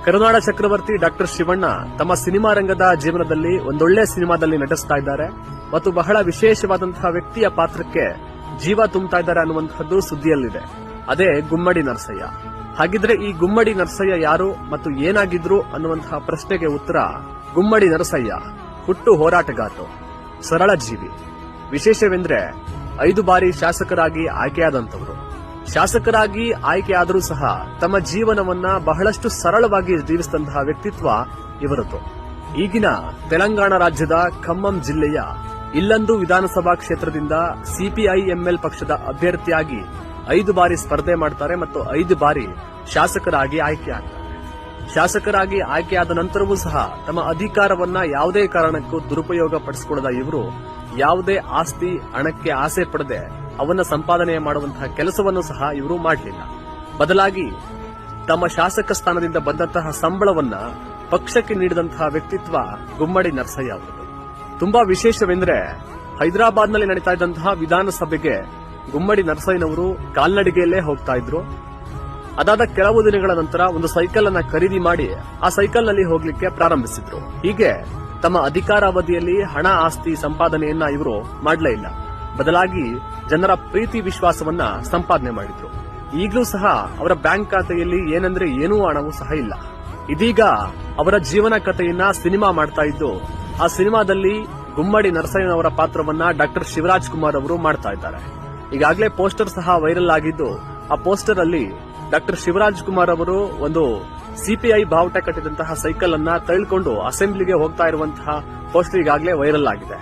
ಕರುನಾಡ ಚಕ್ರವರ್ತಿ doctor Shivanna ತಮ್ಮ cinema ರಂಗದ ಜೀವನದಲ್ಲಿ ಒಂದೊಳ್ಳೆ ಸಿನಿಮಾದಲ್ಲಿ ನಟಿಸ್ತಾ ಇದ್ದಾರೆ ಮತ್ತು ಬಹಳ ವಿಶೇಷವಾದಂತಹ ವ್ಯಕ್ತಿಯ ಪಾತ್ರಕ್ಕೆ ಜೀವ ತುಂಬುತ್ತಾ ಇದ್ದಾರೆ ಅನ್ನುವಂಥದ್ದು ಸುದ್ದಿಯಲ್ಲಿದೆ. ಅದೇ ಗುಮ್ಮಡಿ ನರಸಯ್ಯ. ಹಾಗಿದ್ರೆ ಈ ಗುಮ್ಮಡಿ ನರಸಯ್ಯ ಯಾರು ಮತ್ತು ಏನಾಗಿದ್ರು ಅನ್ನುವಂತಹ ಪ್ರಶ್ನೆಗೆ ಉತ್ತರ, ಗುಮ್ಮಡಿ ನರಸಯ್ಯ ಹುಟ್ಟು ಹೋರಾಟಗಾರರು, ಸರಳ ಜೀವಿ. ವಿಶೇಷವೆಂದ್ರೆ 5 ಬಾರಿ ಶಾಸಕರಾಗಿ ಆಯ್ಕೆಯಾದಂತವರು. ಶಾಸಕರಾಗಿ ಆಯ್ಕೆಯಾದರೂ ಸಹ ತಮ್ಮ ಜೀವನವನ್ನ ಬಹಳಷ್ಟು ಸರಳವಾಗಿ ಜೀವಿಸಿದಂತಹ ವ್ಯಕ್ತಿತ್ವ ಇವರದ್ದು. ಈಗಿನ ತೆಲಂಗಾಣ ರಾಜ್ಯದ ಖಮ್ಮಂ ಜಿಲ್ಲೆಯ ಇಲ್ಲಂದು ವಿಧಾನಸಭಾ ಕ್ಷೇತ್ರದಿಂದ ಸಿಪಿಐಎಂಎಲ್ ಪಕ್ಷದ ಅಭ್ಯರ್ಥಿಯಾಗಿ 5 ಬಾರಿ ಸ್ಪರ್ಧೆ ಮಾಡ್ತಾರೆ ಮತ್ತು 5 ಬಾರಿ ಶಾಸಕರಾಗಿ ಆಯ್ಕೆಯಾಗ್ತಾರೆ. ಶಾಸಕರಾಗಿ ಆಯ್ಕೆಯಾದ ನಂತರವೂ ಸಹ ತಮ್ಮ ಅಧಿಕಾರವನ್ನ ಯಾವುದೇ ಕಾರಣಕ್ಕೂ ದುರುಪಯೋಗ ಪಡಿಸಿಕೊಳ್ಳದ ಇವರು ಯಾವುದೇ ಆಸ್ತಿ ಹಣಕ್ಕೆ ಆಸೆ ಪಡದೆ ಅವನ್ನ ಸಂಪಾದನೆ ಮಾಡುವಂತಹ ಕೆಲಸವನ್ನು ಸಹ ಇವರು ಮಾಡಲಿಲ್ಲ. ಬದಲಾಗಿ ತಮ್ಮ ಶಾಸಕ ಸ್ಥಾನದಿಂದ ಬಂದಂತಹ ಸಂಬಳವನ್ನ ಪಕ್ಷಕ್ಕೆ ನೀಡಿದಂತಹ ವ್ಯಕ್ತಿತ್ವ ಗುಮ್ಮಡಿ ನರಸಯ್ಯ ಅವರದು. ತುಂಬಾ ವಿಶೇಷವೆಂದ್ರೆ ಹೈದರಾಬಾದ್ನಲ್ಲಿ ನಡೀತಾ ಇದ್ದಂತಹ ವಿಧಾನಸಭೆಗೆ ಗುಮ್ಮಡಿ ನರಸಯ್ಯನವರು ಕಾಲ್ನಡಿಗೆಯಲ್ಲೇ ಹೋಗ್ತಾ ಇದ್ರು. ಅದಾದ ಕೆಲವು ದಿನಗಳ ನಂತರ ಒಂದು ಸೈಕಲ್ ಅನ್ನ ಖರೀದಿ ಮಾಡಿ ಆ ಸೈಕಲ್ ನಲ್ಲಿ ಹೋಗ್ಲಿಕ್ಕೆ ಪ್ರಾರಂಭಿಸಿದ್ರು. ಹೀಗೆ ತಮ್ಮ ಅಧಿಕಾರಾವಧಿಯಲ್ಲಿ ಹಣ ಆಸ್ತಿ ಸಂಪಾದನೆಯನ್ನ ಇವರು ಮಾಡಲೇ ಇಲ್ಲ. ಬದಲಾಗಿ ಜನರ ಪ್ರೀತಿ ವಿಶ್ವಾಸವನ್ನ ಸಂಪಾದನೆ ಮಾಡಿದ್ರು. ಈಗಲೂ ಸಹ ಅವರ ಬ್ಯಾಂಕ್ ಖಾತೆಯಲ್ಲಿ ಏನಂದ್ರೆ ಏನೂ ಹಣವೂ ಸಹ ಇಲ್ಲ. ಇದೀಗ ಅವರ ಜೀವನ ಕಥೆಯನ್ನ ಸಿನಿಮಾ ಮಾಡ್ತಾ ಇದ್ದು, ಆ ಸಿನಿಮಾದಲ್ಲಿ ಗುಮ್ಮಡಿ ನರಸಯ್ಯನವರ ಪಾತ್ರವನ್ನ ಡಾಕ್ಟರ್ ಶಿವರಾಜ್ ಕುಮಾರ್ ಅವರು ಮಾಡ್ತಾ ಇದ್ದಾರೆ. ಈಗಾಗಲೇ ಪೋಸ್ಟರ್ ಸಹ ವೈರಲ್ ಆಗಿದ್ದು, ಆ ಪೋಸ್ಟರ್ ಅಲ್ಲಿ ಡಾಕ್ಟರ್ ಶಿವರಾಜ್ ಕುಮಾರ್ ಅವರು ಒಂದು ಸಿಪಿಐ ಬಾವುಟ ಕಟ್ಟಿದಂತಹ ಸೈಕಲ್ ಅನ್ನ ತಳ್ಳಿಕೊಂಡು ಅಸೆಂಬ್ಲಿಗೆ ಹೋಗ್ತಾ ಇರುವಂತಹ ಪೋಸ್ಟರ್ ಈಗಾಗಲೇ ವೈರಲ್ ಆಗಿದೆ.